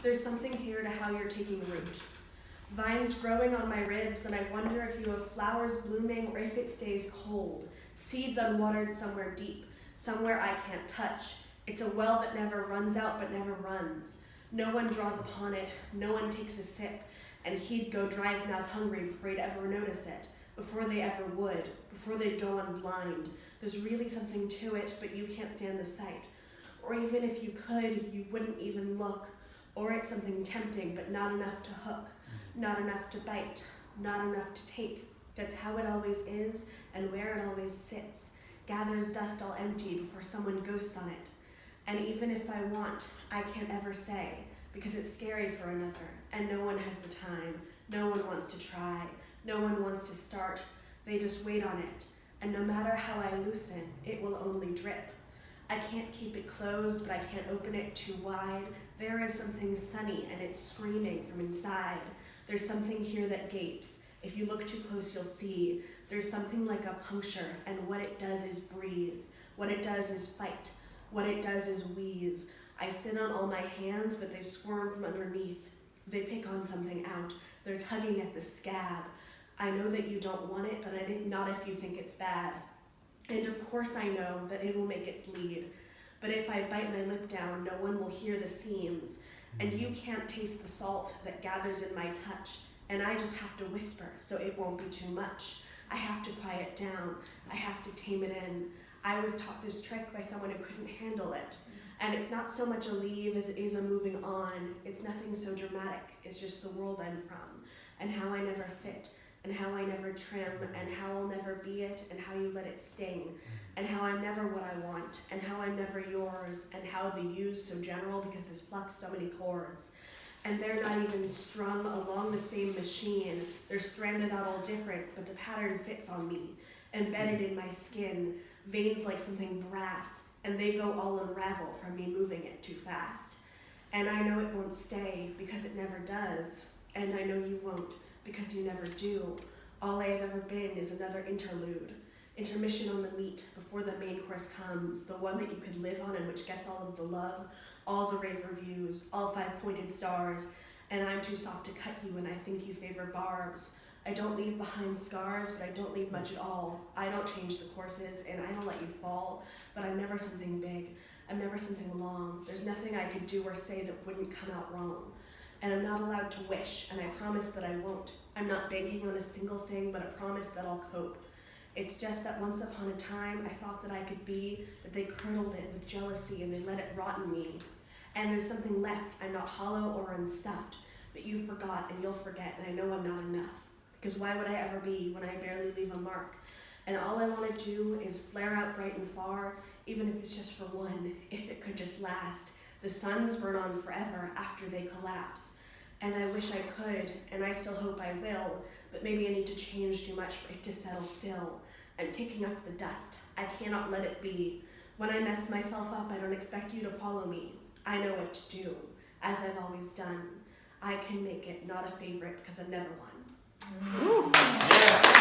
There's something here to how you're taking root. Vines growing on my ribs, and I wonder if you have flowers blooming or if it stays cold. Seeds unwatered somewhere deep, somewhere I can't touch. It's a well that never runs out but never runs. No one draws upon it, no one takes a sip, and he'd go dry-mouth hungry before he'd ever notice it, before they ever would, before they'd go on blind. There's really something to it, but you can't stand the sight. Or even if you could, you wouldn't even look. Or it's something tempting, but not enough to hook, not enough to bite, not enough to take. That's how it always is, and where it always sits. Gathers dust all empty before someone ghosts on it. And even if I want, I can't ever say, because it's scary for another, and no one has the time. No one wants to try. No one wants to start. They just wait on it. And no matter how I loosen, it will only drip. I can't keep it closed, but I can't open it too wide. There is something sunny, and it's screaming from inside. There's something here that gapes. If you look too close, you'll see. There's something like a puncture, and what it does is breathe. What it does is fight. What it does is wheeze. I sit on all my hands, but they squirm from underneath. They pick on something out. They're tugging at the scab. I know that you don't want it, but not if you think it's bad. And of course I know that it will make it bleed. But if I bite my lip down, no one will hear the seams. And you can't taste the salt that gathers in my touch. And I just have to whisper so it won't be too much. I have to quiet down. I have to tame it in. I was taught this trick by someone who couldn't handle it. And it's not so much a leave as it is a moving on. It's nothing so dramatic. It's just the world I'm from, and how I never fit, and how I never trim, and how I'll never be it, and how you let it sting, and how I'm never what I want, and how I'm never yours, and how the you's so general because this plucks so many chords. And they're not even strung along the same machine. They're stranded out all different, but the pattern fits on me, embedded in my skin, veins like something brass, and they go all unravel from me moving it too fast. And I know it won't stay because it never does, and I know you won't because you never do. All I have ever been is another interlude, intermission on the meat before the main course comes, the one that you could live on and which gets all of the love, all the rave reviews, all 5 pointed stars, and I'm too soft to cut you and I think you favor barbs. I don't leave behind scars, but I don't leave much at all. I don't change the courses, and I don't let you fall, but I'm never something big. I'm never something long. There's nothing I could do or say that wouldn't come out wrong. And I'm not allowed to wish, and I promise that I won't. I'm not banking on a single thing, but a promise that I'll cope. It's just that once upon a time, I thought that I could be, that they curdled it with jealousy and they let it rot in me. And there's something left. I'm not hollow or unstuffed, but you forgot and you'll forget, and I know I'm not enough. Because why would I ever be when I barely leave a mark? And all I want to do is flare out bright and far, even if it's just for one, if it could just last. The suns burn on forever after they collapse. And I wish I could, and I still hope I will, but maybe I need to change too much for it to settle still. I'm kicking up the dust. I cannot let it be. When I mess myself up, I don't expect you to follow me. I know what to do, as I've always done. I can make it not a favorite because I've never won. Ooh. Yeah.